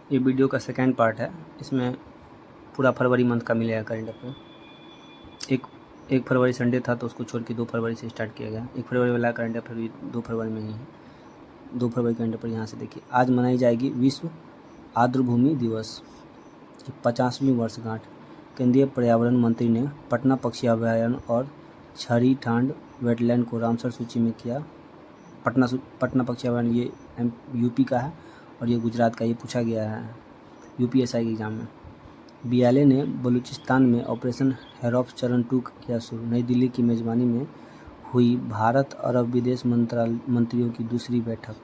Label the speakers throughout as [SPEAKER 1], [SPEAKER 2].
[SPEAKER 1] ये वीडियो का second part है। इसमें पूरा फरवरी मंथ का मिलेगा करंट अफेयर। एक फरवरी संडे था तो उसको छोड़ के 2 फरवरी से स्टार्ट किया गया। 1 फरवरी वाला करंट अफेयर भी 2 फरवरी में ही है। 2 फरवरी करंट अफेयर यहाँ से देखिए। आज मनाई जाएगी विश्व आर्द्रभूमि दिवस की 50वीं वर्षगांठ। केंद्रीय पर्यावरण मंत्री ने पटना पक्षी अभयारण्य और छड़ी ठांड वेटलैंड को रामसर सूची में किया। पटना पक्षी अभयारण्य ये यूपी का है और ये गुजरात का। ये पूछा गया है यूपीएसआई के एग्जाम में। बीएलए ने बलूचिस्तान में ऑपरेशन हेरॉफ चरण 2 किया शुरू। नई दिल्ली की मेजबानी में हुई भारत अरब विदेश मंत्रियों की दूसरी बैठक।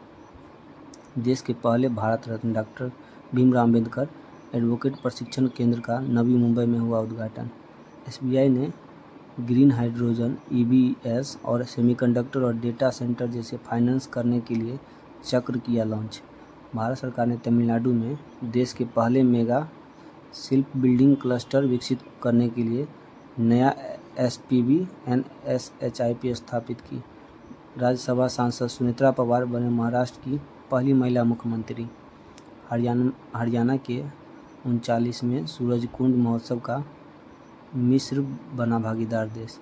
[SPEAKER 1] देश के पहले भारत रत्न डॉक्टर भीमराव अम्बेडकर एडवोकेट प्रशिक्षण केंद्र का नवी मुंबई में हुआ उद्घाटन। एसबीआई ने ग्रीन हाइड्रोजन, ईवीएस और सेमीकंडक्टर और डेटा सेंटर जैसे फाइनेंस करने के लिए चक्र किया लॉन्च। भारत सरकार ने तमिलनाडु में देश के पहले मेगा शिल्प बिल्डिंग क्लस्टर विकसित करने के लिए नया एसपीवी एनएसएचआईपी स्थापित की। राज्यसभा सांसद सुनेत्रा पवार बने महाराष्ट्र की पहली महिला मुख्यमंत्री। हरियाणा के 39वें सूरजकुंड महोत्सव का मिस्र बना भागीदार देश।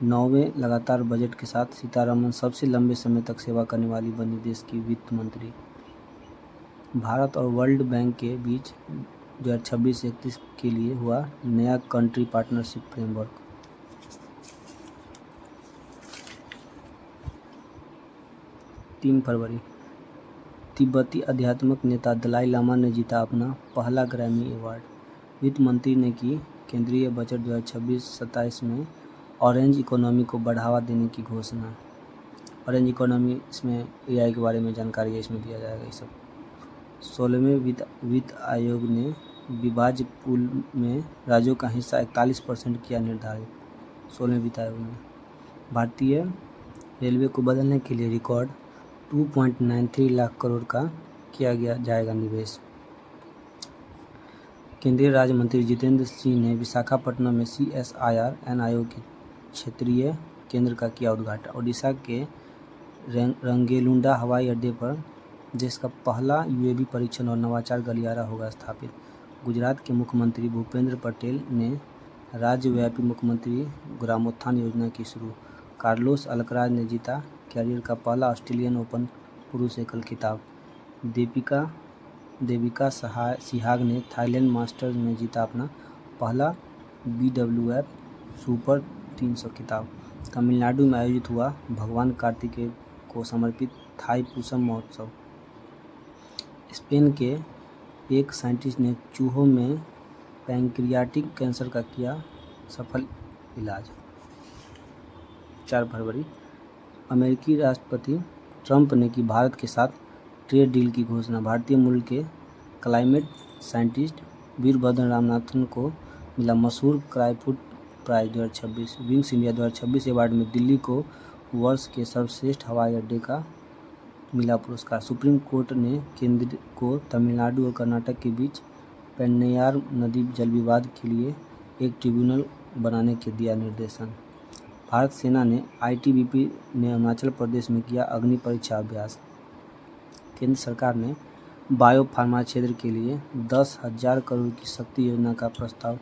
[SPEAKER 1] 9वें लगातार बजट के साथ सीतारमण सबसे लंबे समय तक सेवा करने वाली बनी देश की वित्त मंत्री। भारत और वर्ल्ड बैंक के बीच 2026-31 के लिए हुआ नया कंट्री पार्टनरशिप फ्रेमवर्क। तीन फरवरी तिब्बती आध्यात्मिक नेता दलाई लामा ने जीता अपना पहला ग्रैमी अवार्ड। वित्त मंत्री ने की केंद्रीय बजट 2026-27 में ऑरेंज इकोनॉमी को बढ़ावा देने की घोषणा। ऑरेंज इकोनॉमी, इसमें एआई के बारे में जानकारी है, इसमें दिया जाएगा ये सब। 16वें वित्त आयोग ने विभाज्य पूल में राज्यों का हिस्सा 41% किया निर्धारित। 16वें वित्त आयोग ने भारतीय रेलवे को बदलने के लिए रिकॉर्ड 2.93 लाख करोड़ का किया जाएगा निवेश। केंद्रीय राज्य मंत्री जितेंद्र सिंह ने विशाखापट्टनम में CSIR-N आयोग के क्षेत्रीय केंद्र का किया उद्घाटन। ओडिशा के रंगेलुंडा हवाई अड्डे पर देश का पहला यूएवी परीक्षण और नवाचार गलियारा होगा स्थापित। गुजरात के मुख्यमंत्री भूपेंद्र पटेल ने राज्यव्यापी मुख्यमंत्री ग्रामोत्थान योजना की शुरू। कार्लोस अल्कराज ने जीता कैरियर का पहला ऑस्ट्रेलियन ओपन पुरुष एकल खिताब। देविका सिहाग ने थाईलैंड मास्टर्स में जीता अपना पहला BWF सुपर 300 खिताब। तमिलनाडु में आयोजित हुआ भगवान कार्तिकेय को समर्पित थाई पूसम महोत्सव। स्पेन के एक साइंटिस्ट ने चूहों में पैंक्रियाटिक कैंसर का किया सफल इलाज। 4 फरवरी अमेरिकी राष्ट्रपति ट्रंप ने की भारत के साथ ट्रेड डील की घोषणा। भारतीय मूल के क्लाइमेट साइंटिस्ट वीरभद्र रामनाथन को मिला मशहूर क्राइफूड प्राइज 2026। विंग्स इंडिया 2026 अवार्ड में दिल्ली को वर्ष के सर्वश्रेष्ठ हवाई अड्डे का मिला पुरस्कार। सुप्रीम कोर्ट ने केंद्र को तमिलनाडु और कर्नाटक के बीच पेन्नैयार नदी जल विवाद के लिए एक ट्रिब्यूनल बनाने के दिया निर्देशन। भारत सेना ने ITBP ने अरुणाचल प्रदेश में किया अग्नि परीक्षा अभ्यास। केंद्र सरकार ने बायो फार्मा क्षेत्र के लिए 10,000 करोड़ की शक्ति योजना का प्रस्ताव।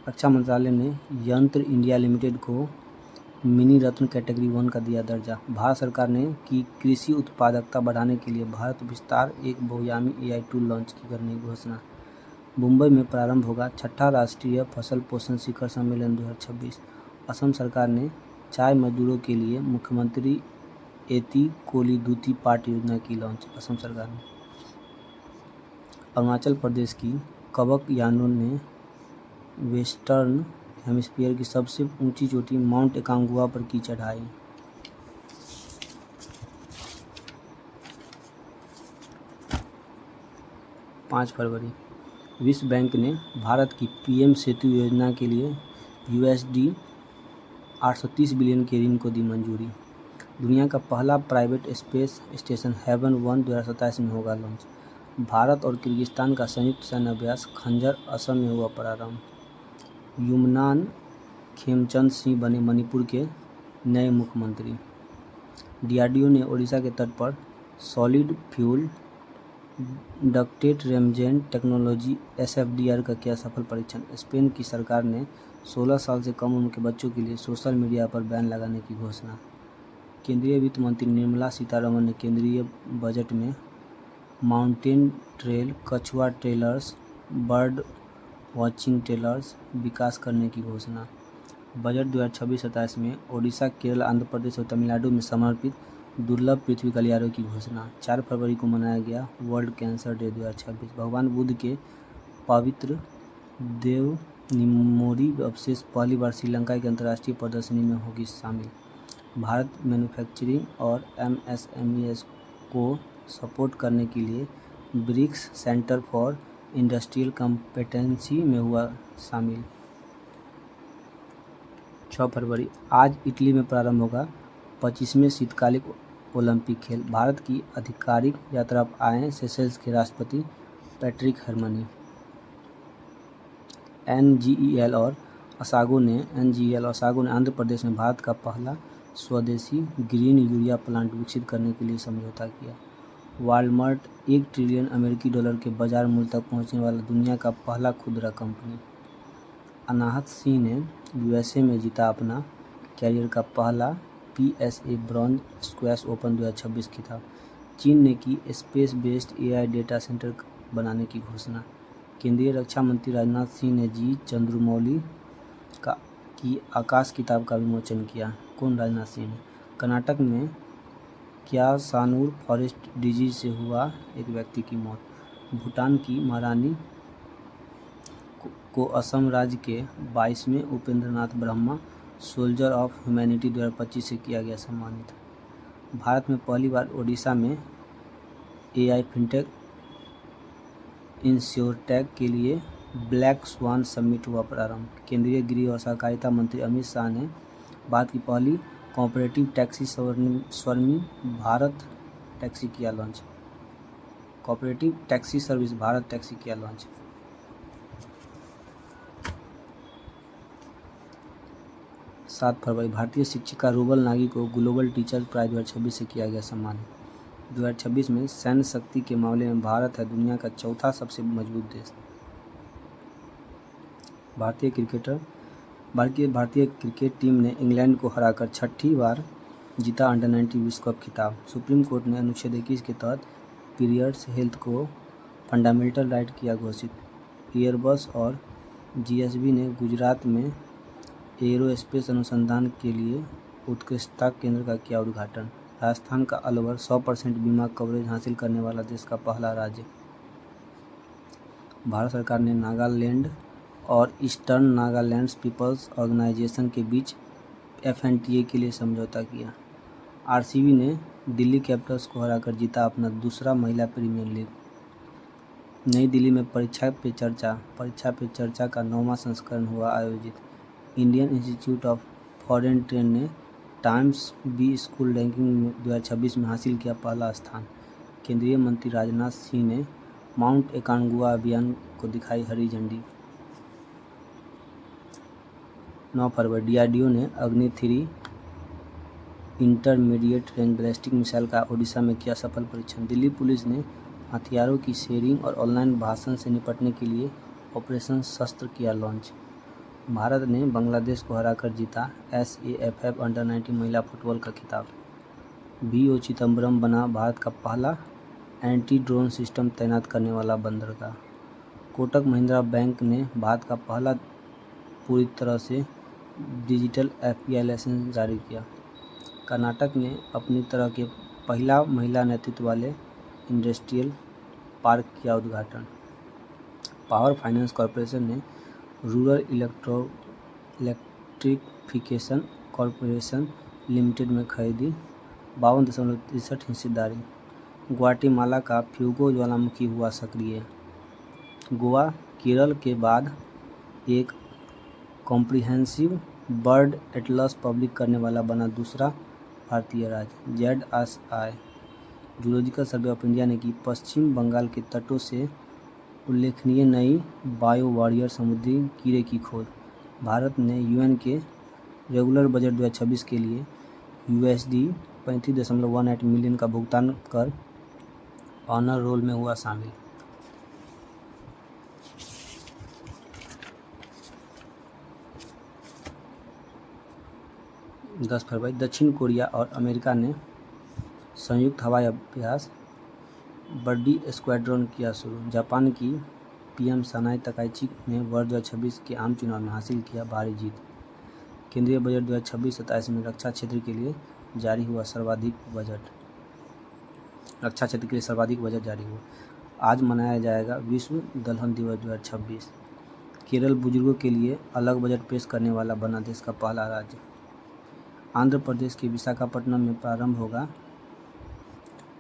[SPEAKER 1] रक्षा मंत्रालय ने यंत्र इंडिया लिमिटेड को मिनी रत्न कैटेगरी 1 का दिया दर्जा। भारत सरकार ने की कृषि उत्पादकता बढ़ाने के लिए भारत विस्तार एक बहुआयामी AI टूल लॉन्च करने की घोषणा। मुंबई में प्रारंभ होगा 6ठा राष्ट्रीय फसल पोषण शिखर सम्मेलन 2026। असम सरकार ने चाय मजदूरों के लिए मुख्यमंत्री एती कोली दूती पाट योजना की लॉन्च। असम सरकार ने अरुणाचल प्रदेश की कबक यानो ने वेस्टर्न हेमिस्फीयर की सबसे ऊंची चोटी माउंट एकांगुआ पर की चढ़ाई। पाँच फरवरी विश्व बैंक ने भारत की PM सेतु योजना के लिए USD 830 बिलियन के ऋण को दी मंजूरी। दुनिया का पहला प्राइवेट स्पेस स्टेशन हेवन 1 2027 में होगा लॉन्च। भारत और किर्गिस्तान का संयुक्त सैन्य अभ्यास खंजर असम में हुआ प्रारंभ। युमनान खेमचंद सिंह बने मणिपुर के नए मुख्यमंत्री। DRDO ने ओडिशा के तट पर सॉलिड फ्यूल डक्टेट रेमजेन टेक्नोलॉजी SFDR का किया सफल परीक्षण। स्पेन की सरकार ने 16 साल से कम उम्र के बच्चों के लिए सोशल मीडिया पर बैन लगाने की घोषणा। केंद्रीय वित्त मंत्री निर्मला सीतारमण ने केंद्रीय बजट में माउंटेन ट्रेल, कछुआ ट्रेलर्स, बर्ड वॉचिंग ट्रेलर्स विकास करने की घोषणा। बजट 2026-27 में ओडिशा, केरल, आंध्र प्रदेश और तमिलनाडु में समर्पित दुर्लभ पृथ्वी गलियारों की घोषणा। 4 फरवरी को मनाया गया वर्ल्ड कैंसर डे 2026। भगवान बुद्ध के पवित्र देवनिमोरी अवशेष पहली बार श्रीलंका की अंतर्राष्ट्रीय प्रदर्शनी में होगी शामिल। भारत मैन्युफैक्चरिंग और MSMEs को सपोर्ट करने के लिए BRICS centre for industrial competency में हुआ शामिल। 6 फरवरी आज इटली में प्रारंभ होगा 25वें शीतकालिक ओलंपिक खेल। भारत की आधिकारिक यात्रा पर आए सेशेल्स के राष्ट्रपति पैट्रिक हरमनी। NGEL और ओसागो ने आंध्र प्रदेश में भारत का पहला स्वदेशी ग्रीन यूरिया प्लांट विकसित करने के लिए समझौता किया। वॉलमार्ट $1 ट्रिलियन के बाजार मूल्य तक पहुंचने वाला दुनिया का पहला खुदरा कंपनी। अनाहत सिंह ने USA में जीता अपना कैरियर का पहला PSA ब्रॉन्ज स्क्वैश ओपन 2026 खिताब। चीन ने की space based AI data centre बनाने की घोषणा। केंद्रीय रक्षा मंत्री राजनाथ सिंह ने जी चंद्रमौली की आकाश किताब का विमोचन किया। कौन? राजनाथ सिंह ने। कर्नाटक में क्या सानूर फॉरेस्ट डिजीज से हुआ एक व्यक्ति की मौत। भूटान की महारानी को असम राज्य के 22वें Upendranath Brahma soldier of humanity 2025 से किया गया सम्मानित। भारत में पहली बार ओडिशा में AI फिनटेक इंश्योरटेक के लिए ब्लैक स्वान समिट हुआ प्रारंभ। केंद्रीय गृह और सहकारिता मंत्री अमित शाह ने भारत की पहली कोऑपरेटिव टैक्सी स्वर्मी भारत टैक्सी किया launch. Cooperative taxi service Bharat taxi किया लॉन्च। 7 फरवरी भारतीय शिक्षिका रूबल नागी को ग्लोबल टीचर प्राइज 2026 से किया गया सम्मानित। 2026 में सैन्य शक्ति के मामले में भारत है दुनिया का चौथा सबसे मजबूत देश। भारतीय क्रिकेट टीम ने इंग्लैंड को हराकर छठी बार जीता अंडर-19 विश्व कप खिताब। सुप्रीम कोर्ट ने अनुच्छेद 21 के तहत पीरियड्स हेल्थ को फंडामेंटल राइट किया घोषित। एयरबस और GSB ने गुजरात में एरोस्पेस अनुसंधान के लिए उत्कृष्टता केंद्र का किया उद्घाटन। राजस्थान का अलवर 100% बीमा कवरेज हासिल करने वाला देश का पहला राज्य। भारत सरकार ने नागालैंड और ईस्टर्न नागालैंड पीपल्स ऑर्गेनाइजेशन के बीच FNTA के लिए समझौता किया। RCB ने दिल्ली कैपिटल्स को हराकर जीता अपना दूसरा महिला प्रीमियर लीग। नई दिल्ली में परीक्षा पे चर्चा का 9वां संस्करण हुआ आयोजित। Indian institute of foreign trade ने टाइम्स बी स्कूल रैंकिंग 2026 में हासिल किया पहला स्थान। केंद्रीय मंत्री राजनाथ सिंह ने माउंट एकांगुआ अभियान को दिखाई हरी झंडी। 9 फरवरी DRDO ने अग्नि 3 इंटरमीडिएट रेंज बैलिस्टिक मिसाइल का ओडिशा में किया सफल परीक्षण। दिल्ली पुलिस ने हथियारों की शेयरिंग और ऑनलाइन भाषण से निपटने के लिए ऑपरेशन शस्त्र किया लॉन्च। भारत ने बांग्लादेश को हराकर जीता SAFF अंडर-19 महिला फुटबॉल का खिताब। VO चिदम्बरम बना भारत का पहला एंटी ड्रोन सिस्टम तैनात करने वाला बंदरगाह। कोटक महिंद्रा बैंक ने भारत का पहला पूरी तरह से डिजिटल FPI लाइसेंस जारी किया। कर्नाटक ने अपनी तरह के पहला महिला नेतृत्व वाले इंडस्ट्रियल पार्क किया उद्घाटन। पावर फाइनेंस कॉर्पोरेशन ने रूरल इलेक्ट्रिफिकेशन कॉर्पोरेशन लिमिटेड में खरीदी 52.63% हिस्सेदारी। ग्वाटेमाला का फ्यूगो ज्वालामुखी हुआ सक्रिय। गोवा केरल के बाद एक कॉम्प्रिहेंसिव बर्ड एटलस पब्लिक करने वाला बना दूसरा भारतीय राज्य। ZSI zoological survey of India ने की पश्चिम बंगाल के तटों से उल्लेखनीय नई बायो वॉरियर समुद्री कीड़े की खोज। भारत ने UN के रेगुलर बजट 2026 के लिए USD 35.18 मिलियन का भुगतान कर ऑनर रोल में हुआ शामिल। 10 फरवरी दक्षिण कोरिया और अमेरिका ने संयुक्त हवाई अभ्यास बर्डी स्क्वाड्रन किया शुरू। जापान की पीएम सनाई तकाइची ने वर्ष 2026 के आम चुनाव में हासिल किया भारी जीत। केंद्रीय बजट 2026-27 में रक्षा क्षेत्र के लिए जारी हुआ सर्वाधिक बजट जारी हुआ। आज मनाया जाएगा विश्व दलहन दिवस 2026। केरल बुजुर्गों के लिए अलग बजट पेश करने वाला बना देश का पहला राज्य। आंध्र प्रदेश के विशाखापट्टनम में प्रारंभ होगा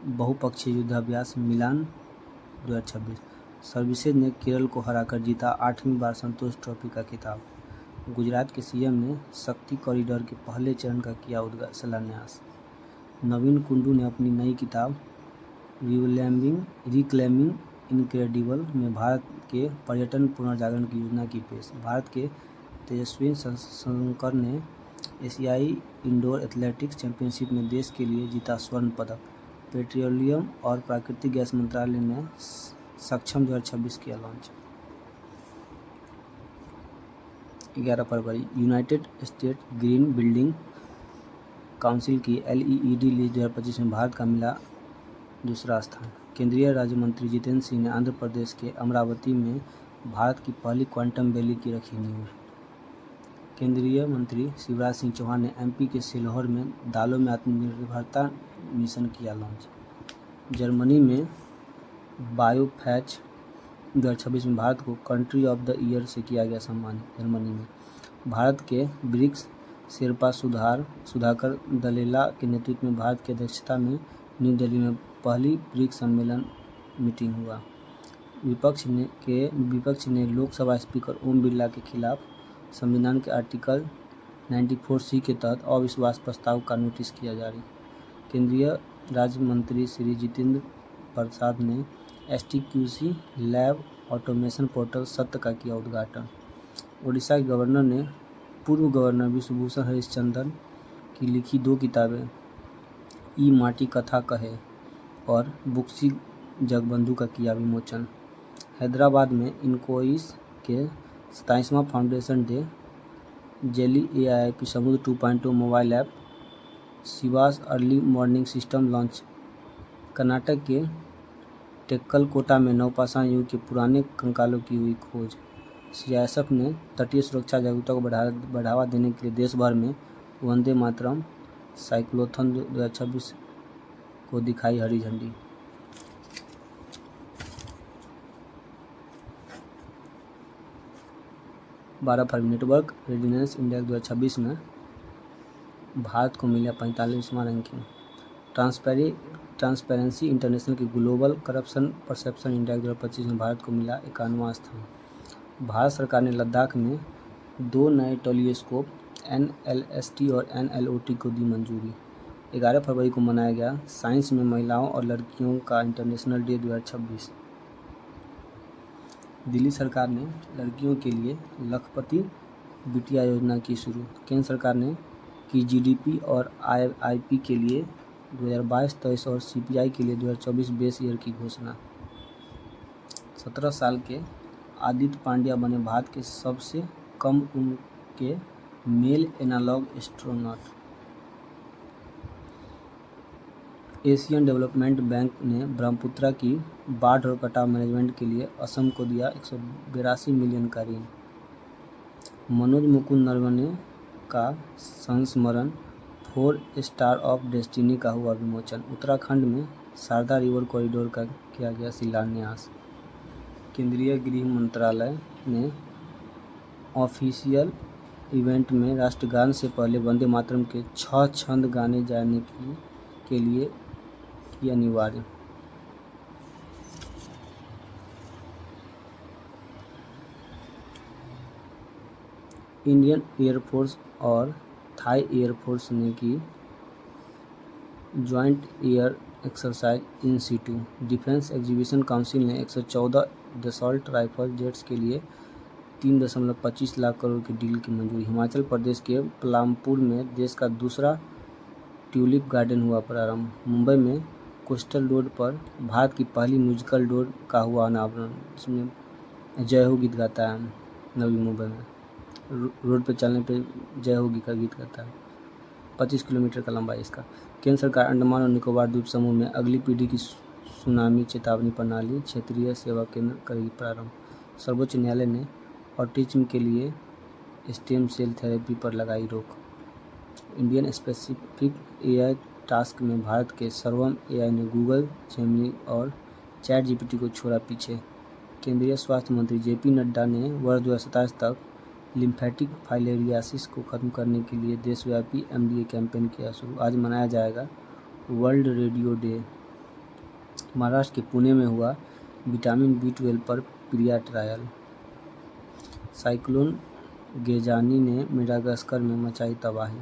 [SPEAKER 1] बहुपक्षीय युद्धाभ्यास मिलान 2026। सर्विसेज ने केरल को हराकर जीता 8वीं बार संतोष ट्रॉफी का खिताब। गुजरात के सीएम ने शक्ति कॉरिडोर के पहले चरण का किया शिलान्यास। नवीन कुंडू ने अपनी नई किताब रिक्लेमिंग इनक्रेडिबल में भारत के पर्यटन पुनर्जागरण की योजना की पेश। भारत के तेजस्वी शंकर ने एशियाई इंडोर एथलेटिक्स चैंपियनशिप में देश के लिए जीता स्वर्ण पदक। पेट्रोलियम और प्राकृतिक गैस मंत्रालय ने सक्षम 2026 किया लॉन्च। 11 फरवरी united state green building council की LED लिस्ट 2025 में भारत का मिला दूसरा स्थान। केंद्रीय राज्य मंत्री जितेंद्र सिंह ने आंध्र प्रदेश के अमरावती में भारत की पहली क्वांटम वैली की रखी नींव। केंद्रीय मंत्री शिवराज सिंह चौहान ने MP के सिल्हौर में दालों में आत्मनिर्भरता मिशन किया लॉन्च। जर्मनी में बायोफैच 2026 में भारत को कंट्री ऑफ द ईयर से किया गया सम्मानित। जर्मनी में भारत के ब्रिक्स शेरपा सुधाकर दलेला के नेतृत्व में भारत की अध्यक्षता में न्यू दिल्ली में पहली ब्रिक्स सम्मेलन मीटिंग हुआ। विपक्ष ने लोकसभा स्पीकर ओम बिरला के खिलाफ संविधान के आर्टिकल 94C के तहत अविश्वास प्रस्ताव का नोटिस किया जारी। केंद्रीय राज्य मंत्री श्री जितेंद्र प्रसाद ने STQC लैब ऑटोमेशन पोर्टल सत्र का किया उद्घाटन। ओडिशा के पूर्व गवर्नर विश्वभूषण हरिश्चंद्रन की लिखी 2 किताबें ई माटी कथा कहे और बुक्सी जगबंधु का किया विमोचन। हैदराबाद में इनकोइस के 27वां फाउंडेशन डे, जेली AIIP समुद्र 2.0 mobile app, Shivas early morning system launch. Karnataka के टेक्कलकोटा में नवपाषाण युग के पुराने कंकालों की हुई खोज। CISF ने तटीय सुरक्षा जागरूकता को बढ़ावा देने के लिए देश भर में वंदे मातरम साइक्लोथॉन 2026 को दिखाई हरी झंडी। 12 फरवरी नेटवर्क रेडिनेस इंडेक्स 2026 में भारत को मिला 45वां रैंकिंग। ट्रांसपेरेंसी इंटरनेशनल के ग्लोबल करप्शन परसेप्शन इंडेक्स 2025 में भारत को मिला 51वां स्थान। भारत सरकार ने लद्दाख में 2 नए टेलीस्कोप NLST और NLOT को दी मंजूरी। 11 फरवरी को मनाया गया साइंस में महिलाओं और लड़कियों का इंटरनेशनल डे 2026। दिल्ली सरकार ने लड़कियों के लिए लखपति बिटिया योजना की शुरू। केंद्र सरकार ने की GDP और IIP के लिए 2022-23 और CPI के लिए 2024 बेस ईयर की घोषणा। 17 साल के आदित्य पांड्या बने भारत के सबसे कम उम्र के male analogue astronaut. Asian development bank ने ब्रह्मपुत्रा की बाढ़ और कटाव मैनेजमेंट के लिए असम को दिया 182 मिलियन का ऋण। मनोज मुकुंद नरवणे का संस्मरण 4 स्टार ऑफ डेस्टिनी का हुआ विमोचन। उत्तराखंड में शारदा रिवर कॉरिडोर का किया गया शिलान्यास। केंद्रीय गृह मंत्रालय ने ऑफिशियल इवेंट में राष्ट्रगान से पहले वंदे मातरम के 6 छंद गाने जाने के लिए की अनिवार्य। इंडियन एयरफोर्स और थाई एयरफोर्स ने की joint air exercise in situ. Defence exhibition council ने 114 दसॉल्ट राइफल जेट्स के लिए 3.25 लाख करोड़ की डील की मंजूरी। हिमाचल प्रदेश के पलामपुर में देश का दूसरा ट्यूलिप गार्डन हुआ प्रारंभ। मुंबई में कोस्टल रोड पर भारत की पहली म्यूजिकल डोर का हुआ अनावरण। इसमें जय हो गीत गाता है नवी मुंबई में, रोड पे चलने पे जय हो का गीत गाता है। 25 किलोमीटर का लंबाई इसका। केंद्र सरकार अंडमान और निकोबार द्वीप समूह में अगली पीढ़ी की सुनामी चेतावनी प्रणाली क्षेत्रीय सेवा केंद्र करेगी प्रारंभ। सर्वोच्च न्यायालय ने ऑटिज्म के लिए स्टेम सेल थेरेपी पर लगाई रोक। इंडियन स्पेसिफिक एआई टास्क में भारत के सर्वम एआई ने गूगल, जेमिनी और चैट जीपीटी को छोड़ा पीछे। केंद्रीय स्वास्थ्य मंत्री जेपी नड्डा ने वर्ष 2027 तक लिम्फेटिक फाइलेरियासिस को खत्म करने के लिए देशव्यापी एमडीए कैंपेन किया शुरू। आज मनाया जाएगा वर्ल्ड रेडियो डे। महाराष्ट्र के पुणे में हुआ विटामिन B12 पर प्रिया ट्रायल। साइक्लोन गेजानी ने मेडागास्कर में मचाई तबाही।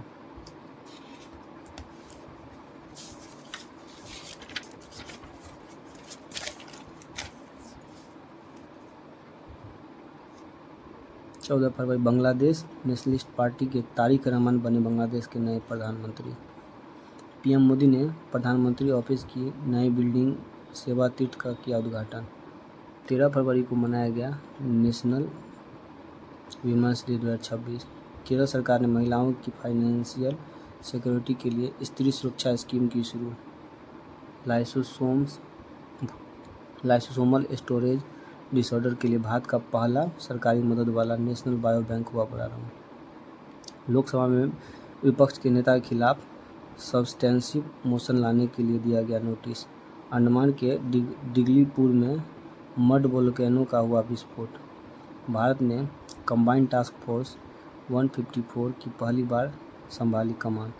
[SPEAKER 1] चौदह फरवरी बांग्लादेश नेशनलिस्ट पार्टी के तारिक रहमान बने बांग्लादेश के नए प्रधानमंत्री। पीएम मोदी ने प्रधानमंत्री ऑफिस की नई बिल्डिंग सेवा तीर्थ का किया उद्घाटन। 13 फरवरी को मनाया गया नेशनल वीमेंस डे 2026। केरल सरकार ने महिलाओं की फाइनेंशियल सिक्योरिटी के लिए स्त्री सुरक्षा स्कीम की शुरू। लाइसोसोमल स्टोरेज डिसऑर्डर के लिए भारत का पहला सरकारी मदद वाला नेशनल बायो बैंक हुआ प्रारंभ। लोकसभा में विपक्ष के नेता के खिलाफ सब्सटेंसिव मोशन लाने के लिए दिया गया नोटिस। अंडमान के डिगलीपुर में मड वोल्केनो का हुआ विस्फोट। भारत ने कंबाइंड टास्क फोर्स 154 की पहली बार संभाली कमान।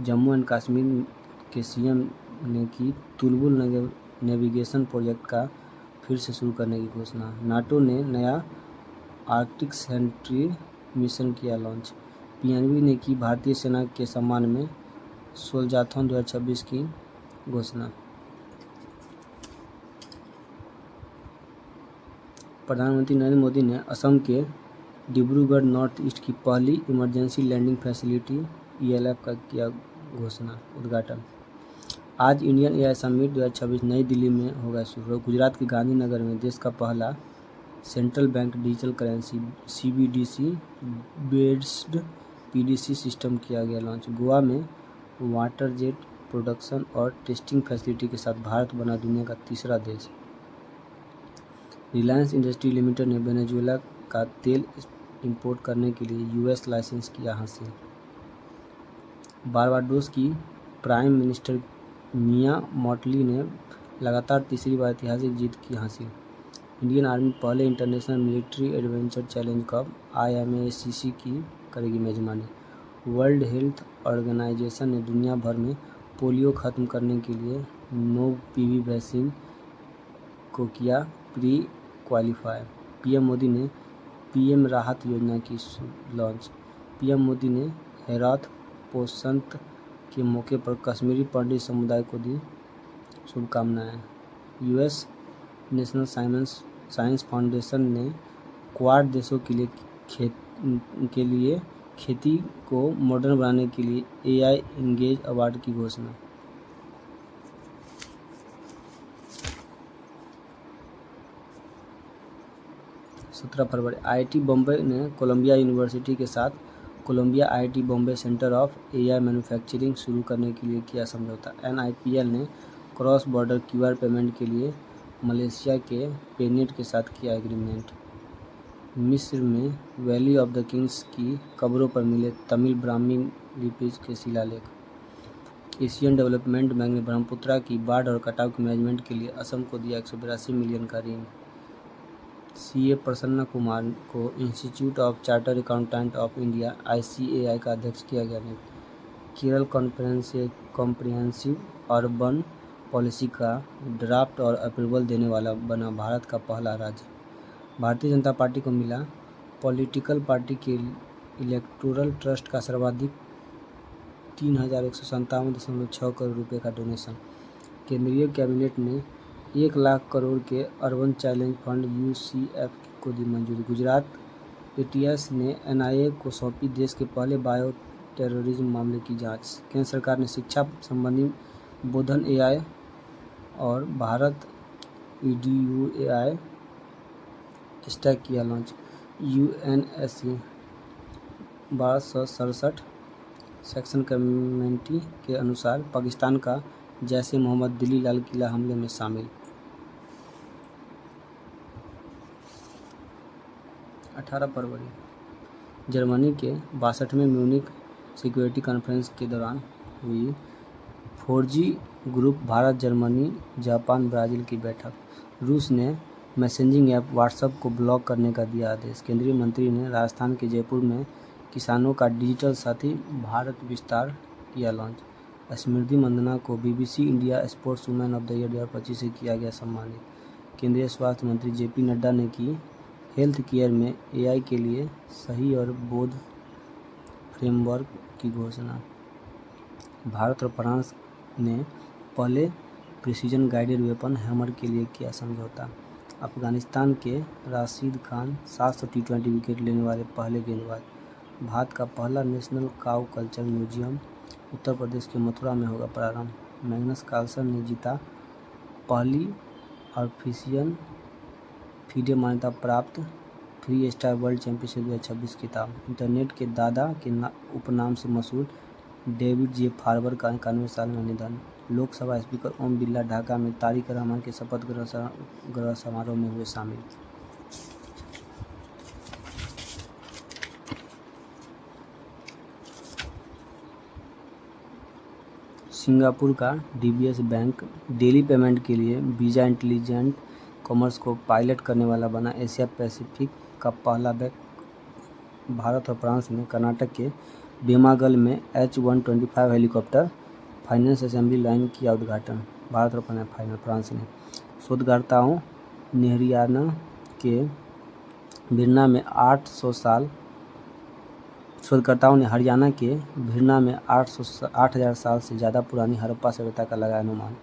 [SPEAKER 1] जम्मू एंड कश्मीर के सीएम ने की तुलबुल नेविगेशन प्रोजेक्ट का फिर से शुरू करने की घोषणा। नाटो ने नया आर्कटिक सेंट्री मिशन किया लॉन्च। पीएनबी ने की भारतीय सेना के सम्मान में सोलजाथॉन 2026 की घोषणा। प्रधानमंत्री नरेंद्र मोदी ने असम के डिब्रूगढ़ नॉर्थ ईस्ट की पहली इमरजेंसी लैंडिंग फैसिलिटी ELF का किया घोषणा उद्घाटन। आज इंडियन एआई समिट 2026 नई दिल्ली में होगा शुरू। गुजरात के गांधीनगर में देश का पहला central bank digital currency CBDC based PDC system किया गया लॉन्च। गोवा में वाटर जेट प्रोडक्शन और टेस्टिंग फैसिलिटी के साथ भारत बना दुनिया का तीसरा देश। रिलायंस इंडस्ट्री लिमिटेड ने वेनेजुएला का तेल इंपोर्ट करने के लिए US लाइसेंस किया हासिल। बारबाडोस की प्राइम मिनिस्टर मिया मॉटली ने लगातार तीसरी बार ऐतिहासिक जीत की हासिल। इंडियन आर्मी पहले international military adventure challenge cup IMACC की करेगी मेजबानी। वर्ल्ड हेल्थ ऑर्गेनाइजेशन ने दुनिया भर में पोलियो खत्म करने के लिए NoPV वैक्सीन को किया प्री क्वालिफाई। पीएम मोदी ने PM राहत योजना की लॉन्च। पीएम मोदी ने हेराथ पोसंत के मौके पर कश्मीरी पंडित समुदाय को दी शुभकामनाएं। US नेशनल साइंस फाउंडेशन ने क्वाड देशों के लिए खेती को मॉडर्न बनाने के लिए AI इंगेज अवार्ड की घोषणा। सत्रह फरवरी IIT बॉम्बे ने कोलंबिया यूनिवर्सिटी के साथ Columbia IIT Bombay centre of AI manufacturing शुरू करने के लिए किया समझौता। NIPL ने क्रॉस बॉर्डर QR पेमेंट के लिए मलेशिया के पेनेट के साथ किया एग्रीमेंट। मिस्र में वैली ऑफ द किंग्स की कब्रों पर मिले तमिल ब्राह्मी लिपि के शिलालेख। एशियन डेवलपमेंट बैंक ने ब्रह्मपुत्रा की बाढ़ और कटाव के मैनेजमेंट के लिए असम को दिया 182 मिलियन का ऋण। CA प्रसन्ना कुमार को institute of chartered accountant of India ICAI का अध्यक्ष किया गया नियुक्त। केरल कॉम्प्रिहेंसिव अर्बन पॉलिसी का ड्राफ्ट और अप्रूवल देने वाला बना भारत का पहला राज्य। भारतीय जनता पार्टी को मिला पॉलिटिकल पार्टी के इलेक्टोरल ट्रस्ट का सर्वाधिक 3,157.6 करोड़ रुपये का डोनेशन। केंद्रीय कैबिनेट ने 1 लाख करोड़ के अर्बन चैलेंज फंड UCF को दी मंजूरी। गुजरात ATS ने NIA को सौंपी देश के पहले बायो टेररिज्म मामले की जांच। केंद्र सरकार ने शिक्षा संबंधी बोधन AI और भारत EDUAI स्टैक किया लॉन्च। UNSC 1267 सेक्शन कमेटी के अनुसार पाकिस्तान का जैश ए मोहम्मद दिल्ली लाल किला हमले में शामिल। 18 फरवरी जर्मनी के 62वें म्यूनिक सिक्योरिटी कॉन्फ्रेंस के दौरान हुई 4G group Bharat, Germany, Japan, Brazil की बैठक। रूस ने मैसेजिंग ऐप व्हाट्सएप को ब्लॉक करने का दिया आदेश। केंद्रीय मंत्री ने राजस्थान के जयपुर में किसानों का डिजिटल साथी भारत विस्तार किया लॉन्च। स्मृति मंदाना को BBC India sports women of the year 2025 से किया गया सम्मानित। केंद्रीय स्वास्थ्य मंत्री JP नड्डा ने की हेल्थ केयर में AI के लिए सही और बोध फ्रेमवर्क की घोषणा। भारत और फ्रांस ने पहले प्रिसीजन गाइडेड वेपन हैमर के लिए किया समझौता। अफगानिस्तान के राशिद खान 700 T20 विकेट लेने वाले पहले गेंदबाज। भारत का पहला national cow culture museum Uttar Pradesh के मथुरा में होगा प्रारंभ। मैग्नस कार्लसन ने जीता पहली ऑफिशियल FIDE मान्यता प्राप्त फ्री स्टाइल वर्ल्ड चैंपियनशिप 2026 खिताब। इंटरनेट के दादा के उपनाम से मशहूर डेविड J. फार्बर का 91 साल में निधन। लोकसभा स्पीकर ओम बिरला ढाका में तारिक रहमान के शपथ ग्रहण समारोह में हुए शामिल। सिंगापुर का DBS बैंक डेली पेमेंट के लिए वीज़ा इंटेलिजेंट कॉमर्स को पायलट करने वाला बना। एशिया पैसिफिक का पहला बैंक। भारत और फ्रांस ने कर्नाटक के बेमागल में H-125 helicopter finance assembly line किया उद्घाटन। भारत और फ्रांस ने शोधकर्ताओं ने हरियाणा के भिरना में 8000 साल से ज़्यादा पुरानी हड़प्पा सभ्यता का लगाया अनुमान।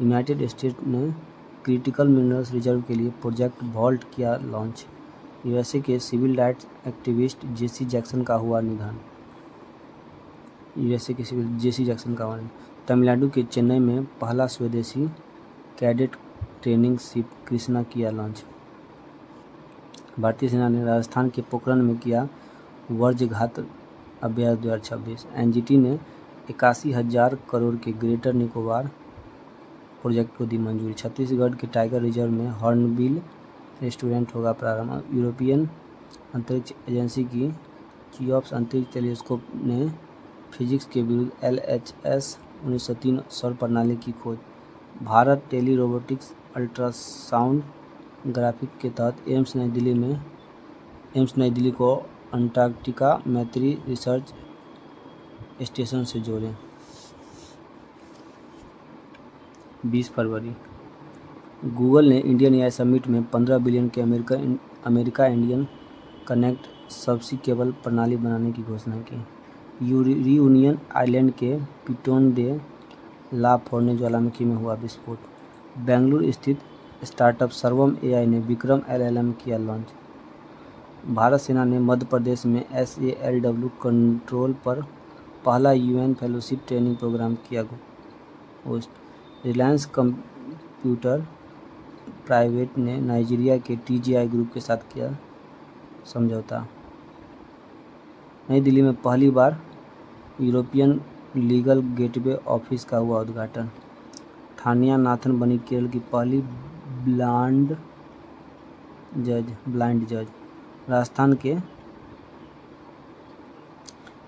[SPEAKER 1] यूनाइटेड स्टेट्स ने क्रिटिकल मिनरल्स रिजर्व के लिए प्रोजेक्ट वॉल्ट किया लॉन्च। USA के सिविल राइट्स एक्टिविस्ट जेसी जैक्सन का हुआ निधन। तमिलनाडु के चेन्नई में पहला स्वदेशी कैडेट ट्रेनिंग शिप कृष्णा किया लॉन्च। भारतीय सेना ने राजस्थान के पोखरण में किया वज्रघात अभ्यास 2026। NGT ने 81,000 करोड़ के ग्रेटर निकोबार प्रोजेक्ट को दी मंजूरी। छत्तीसगढ़ के टाइगर रिजर्व में हॉर्नबिल रेस्टोरेंट होगा प्रारंभ। यूरोपियन अंतरिक्ष एजेंसी की कीओप्स अंतरिक्ष टेलीस्कोप ने फिजिक्स के विरुद्ध LHS 1903 सौर प्रणाली की खोज। Bharat tele robotics ultrasound graphic के तहत एम्स नई दिल्ली को अंटार्कटिका मैत्री रिसर्च स्टेशन से जोड़ें। 20 फरवरी गूगल ने इंडियन AI समिट में 15 बिलियन के अमेरिका इंडियन कनेक्ट सबसी केबल प्रणाली बनाने की घोषणा की। रियूनियन आइलैंड के पिटोन डे ला फोर्ने ज्वालामुखी में हुआ विस्फोट। बेंगलुरु स्थित स्टार्टअप सर्वम AI ने विक्रम LLM किया लॉन्च। भारत सेना ने मध्य प्रदेश में SALW कंट्रोल पर पहला UN फेलोशिप ट्रेनिंग प्रोग्राम किया होस्ट। रिलायंस कंप्यूटर प्राइवेट ने नाइजीरिया के TGI ग्रुप के साथ किया समझौता। नई दिल्ली में पहली बार यूरोपियन लीगल गेटवे ऑफिस का हुआ उद्घाटन। थानिया नाथन बनी केरल की पहली ब्लाइंड जज। राजस्थान के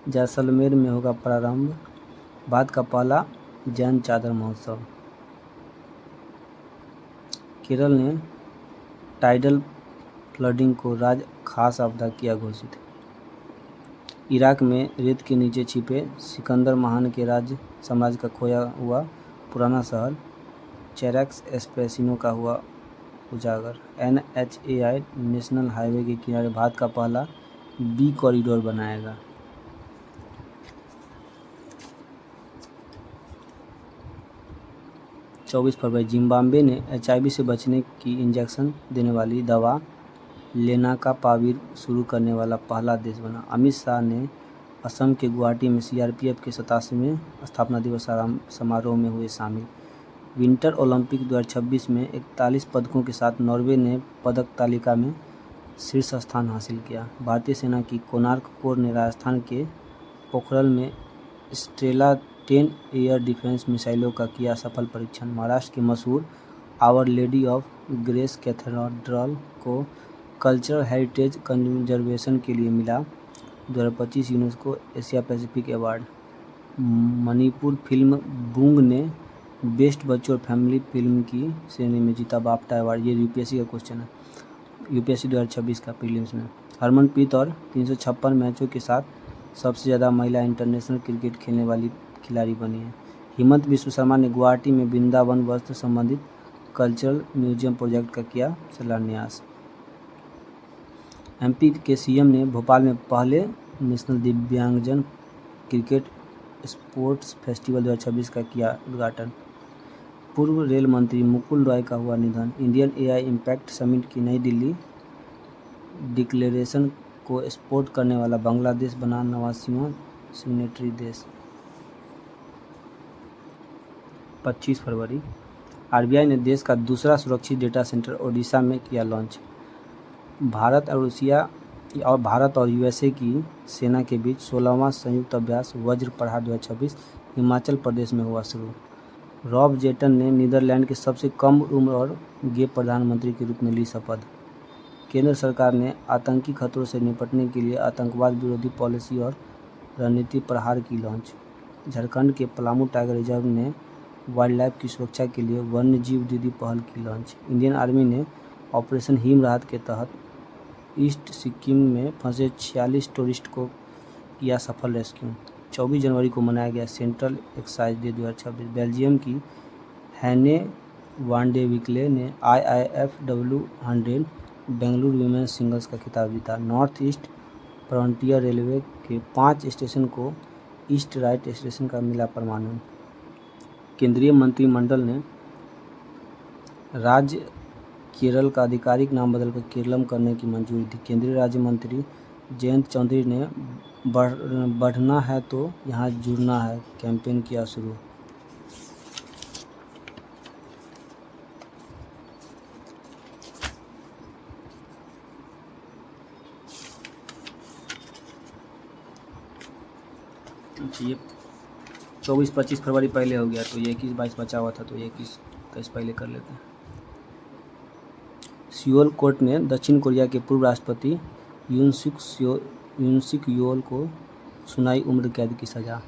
[SPEAKER 1] जैसलमेर में होगा प्रारंभ भारत का पहला जैन चादर महोत्सव। केरल ने टाइडल फ्लडिंग को राज्य खास आपदा किया घोषित। इराक में रेत के नीचे छिपे सिकंदर महान के साम्राज्य का खोया हुआ पुराना शहर चेरेक्स एस्पेसिनो का हुआ उजागर। NHAI नेशनल हाईवे के किनारे भारत का पहला B कॉरिडोर बनाएगा। चौबीस फरवरी जिम्बाब्वे ने HIV से बचने की इंजेक्शन देने वाली दवा लेनाकापाविर शुरू करने वाला पहला देश बना। अमित शाह ने असम के गुवाहाटी में CRPF के 87वें स्थापना दिवस समारोह में हुए शामिल। विंटर ओलंपिक 2026 में 41 पदकों के साथ नॉर्वे ने पदक तालिका में शीर्ष स्थान हासिल किया। भारतीय सेना की कोणार्क कोर ने राजस्थान के पोखरल में स्टेला 10 एयर डिफेंस मिसाइलों का किया सफल परीक्षण। महाराष्ट्र के मशहूर our lady of grace cathedral को कल्चरल हेरिटेज कंजर्वेशन के लिए मिला 2025 UNESCO Asia Pacific award. Manipur film Boong ने बेस्ट बच्चों और फैमिली फिल्म की श्रेणी में जीता बाफ्टा अवार्ड। ये यूपीएससी का क्वेश्चन है, यूपीएससी 2026 का प्रीलिम्स में। हरमनप्रीत और 356 मैचों के साथ सबसे ज़्यादा महिला इंटरनेशनल क्रिकेट खेलने वाली खिलाड़ी बनी है। हिमंत विश्व शर्मा ने गुवाहाटी में वृंदावन वस्त्र संबंधित कल्चरल म्यूजियम प्रोजेक्ट का किया शिलान्यास। एमपी के सीएम ने भोपाल में पहले नेशनल दिव्यांगजन क्रिकेट स्पोर्ट्स फेस्टिवल 2026 का किया उद्घाटन। पूर्व रेल मंत्री मुकुल रॉय का हुआ निधन। इंडियन एआई इम्पैक्ट समिट की नई दिल्ली डिक्लेरेशन को सपोर्ट करने वाला बांग्लादेश बना 89वां सिग्नेटरी देश। 25 फरवरी आरबीआई ने देश का दूसरा सुरक्षित डेटा सेंटर ओडिशा में किया लॉन्च। भारत और यूएसए की सेना के बीच 16वां संयुक्त अभ्यास वज्र पहाड़ 2026 हिमाचल प्रदेश में हुआ शुरू। रॉब जेटन ने नीदरलैंड के सबसे कम उम्र और गे प्रधानमंत्री के रूप में ली शपथ। केंद्र सरकार ने आतंकी खतरों से निपटने के लिए आतंकवाद विरोधी पॉलिसी और रणनीति प्रहार की लॉन्च। झारखंड के पलामू टाइगर रिजर्व ने वाइल्ड लाइफ की सुरक्षा के लिए वन्यजीव दीदी पहल की लॉन्च। इंडियन आर्मी ने ऑपरेशन हिम राहत के तहत ईस्ट सिक्किम में फंसे 46 टूरिस्ट को किया सफल रेस्क्यू। 24 जनवरी को मनाया गया सेंट्रल एक्साइज डे 2026। बेल्जियम की हैने वांडेविकले ने IIFW 100 बेंगलुरु वीमेंस सिंगल्स का खिताब जीता। नॉर्थ ईस्ट फ्रंटियर रेलवे के 5 स्टेशन को ईस्ट राइट स्टेशन का मिला प्रमाणन। केंद्रीय मंत्रिमंडल ने राज्य केरल का आधिकारिक नाम बदलकर केरलम करने की मंजूरी दी। केंद्रीय राज्य मंत्री जयंत चौधरी ने बढ़ना है तो यहाँ जुड़ना है कैंपेन किया शुरू। ये 24-25 फरवरी पहले हो गया, तो ये 21-22 बचा हुआ था, तो ये 21-23 पहले कर लेते हैं। सियोल कोर्ट ने दक्षिण कोरिया के पूर्व राष्ट्रपति यून सुक योल को सुनाई उम्र कैद की सजा।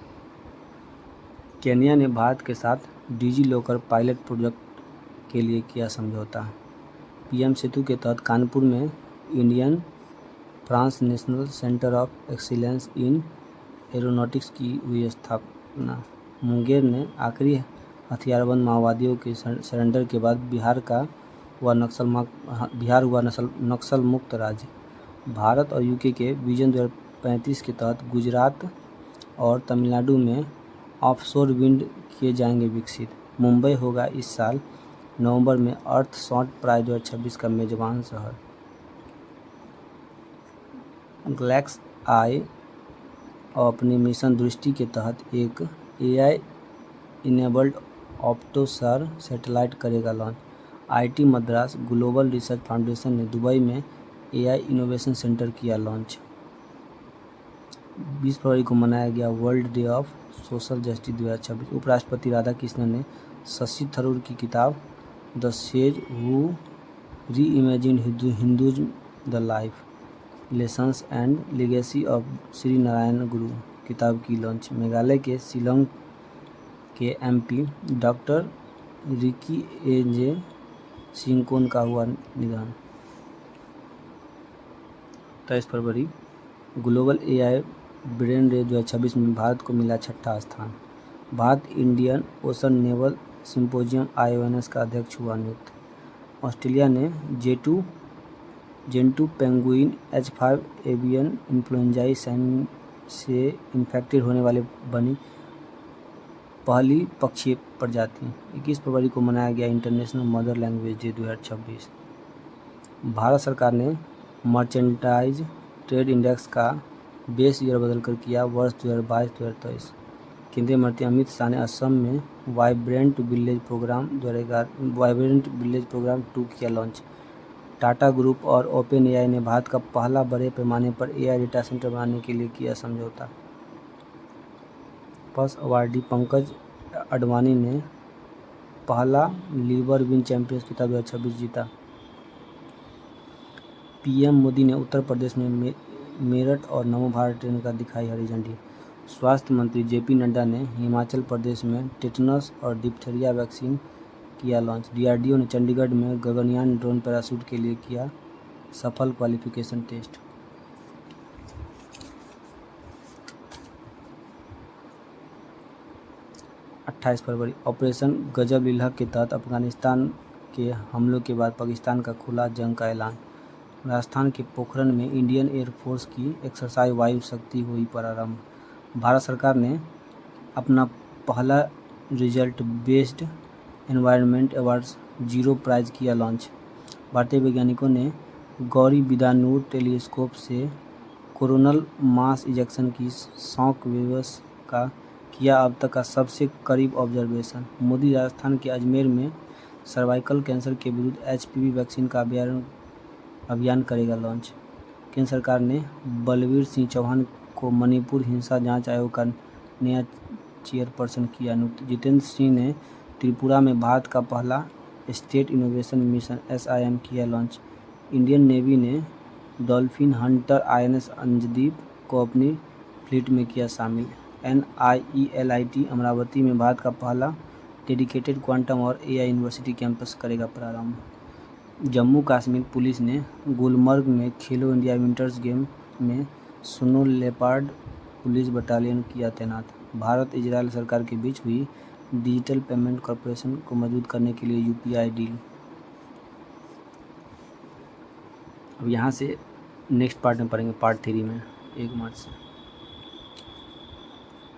[SPEAKER 1] केन्या ने भारत के साथ डिजी लॉकर पायलट प्रोजेक्ट के लिए किया समझौता। पीएम सेतु के तहत कानपुर में Indian France national centre of excellence in aeronautics की हुई स्थापना। मुंगेर ने आखिरी हथियारबंद माओवादियों के सरेंडर के बाद बिहार हुआ नक्सल मुक्त राज्य। भारत और यूके के विजन 2035 के तहत गुजरात और तमिलनाडु में ऑफशोर विंड किए जाएंगे विकसित। मुंबई होगा इस साल नवंबर में अर्थ शॉट प्राइज 2026 का मेजबान शहर। ग्लैक्स आई अपने मिशन दृष्टि के तहत एक AI इनेबल्ड ऑप्टोसर सैटेलाइट करेगा launch. IIT Madras global research foundation ने दुबई में AI इनोवेशन सेंटर किया लॉन्च। 20 फरवरी को मनाया गया world day of social justice 2026। उपराष्ट्रपति राधाकृष्णन ने शशि थरूर की किताब द सेज हु री imagined हिंदुज़्म the life lessons and legacy of Shri Narayan गुरु किताब की लॉन्च। मेघालय के शिलोंग के MP डॉक्टर रिकी एजे सिंकोन का हुआ निधन। 23 फरवरी ग्लोबल AI ब्रेन डे 2026 में भारत को मिला 6ठा स्थान। Bharat Indian ocean naval symposium IONS का अध्यक्ष हुआ नियुक्त। ऑस्ट्रेलिया ने जेन 2 पेंगुइन H5 एवियन इन्फ्लुएंजाई से इन्फेक्टेड होने वाले बनी पहली पक्षी प्रजाति। 21 फरवरी को मनाया गया international mother language day 2026। Bharat सरकार ने मर्चेंडाइज ट्रेड इंडेक्स का बेस ईयर बदलकर किया वर्ष 2022-2023। केंद्रीय मंत्री अमित शाह ने असम में वाइब्रेंट विलेज प्रोग्राम 2 किया लॉन्च। टाटा ग्रुप और ओपन एआई ने भारत का पहला बड़े पैमाने पर एआई डेटा सेंटर बनाने के लिए किया समझौता। पस अवार्डी पंकज अडवाणी ने पहला लीवर विन चैंपियंस खिताब 2026 जीता। पीएम मोदी ने उत्तर प्रदेश में मेरठ और नमो भारत ट्रेन का दिखाई हरी झंडी। स्वास्थ्य मंत्री जेपी नड्डा ने हिमाचल प्रदेश में टेटनस और डिप्थीरिया वैक्सीन किया लॉन्च। डीआरडीओ ने चंडीगढ़ में गगनयान ड्रोन पैराशूट के लिए किया सफल क्वालिफिकेशन टेस्ट। अट्ठाईस फरवरी ऑपरेशन गजब लीला के तहत अफगानिस्तान के हमलों के बाद पाकिस्तान का खुला जंग का ऐलान। राजस्थान के पोखरण में इंडियन एयरफोर्स की एक्सरसाइज वायु शक्ति हुई प्रारंभ। भारत सरकार ने अपना पहला result based environment awards 0 prize किया लॉन्च। भारतीय वैज्ञानिकों ने गौरी बिदानूर टेलीस्कोप से कोरोनल मास इजेक्शन की शॉक वेव्स का किया अब तक का सबसे करीब ऑब्जर्वेशन। मोदी राजस्थान के अजमेर में सर्वाइकल कैंसर के विरुद्ध एचपीवी वैक्सीन का अभियान करेगा लॉन्च। केंद्र सरकार ने बलवीर सिंह चौहान को मणिपुर हिंसा जांच आयोग का नया चेयरपर्सन किया नियुक्त। जितेंद्र सिंह ने त्रिपुरा में भारत का पहला स्टेट इनोवेशन मिशन SIM किया लॉन्च। इंडियन नेवी ने डॉल्फिन हंटर INS अंजदीप को अपनी फ्लीट में किया शामिल। NIELIT अमरावती में भारत का पहला डेडिकेटेड क्वांटम और AI यूनिवर्सिटी कैंपस करेगा प्रारंभ। जम्मू कश्मीर पुलिस ने गुलमर्ग में खेलो इंडिया विंटर्स गेम में स्नो लेपर्ड पुलिस बटालियन किया तैनात। भारत इजरायल सरकार के बीच हुई डिजिटल पेमेंट कॉरपोरेशन को मजबूत करने के लिए UPI डील। अब यहाँ से नेक्स्ट पार्ट में पढ़ेंगे पार्ट 3 में 1 मार्च से।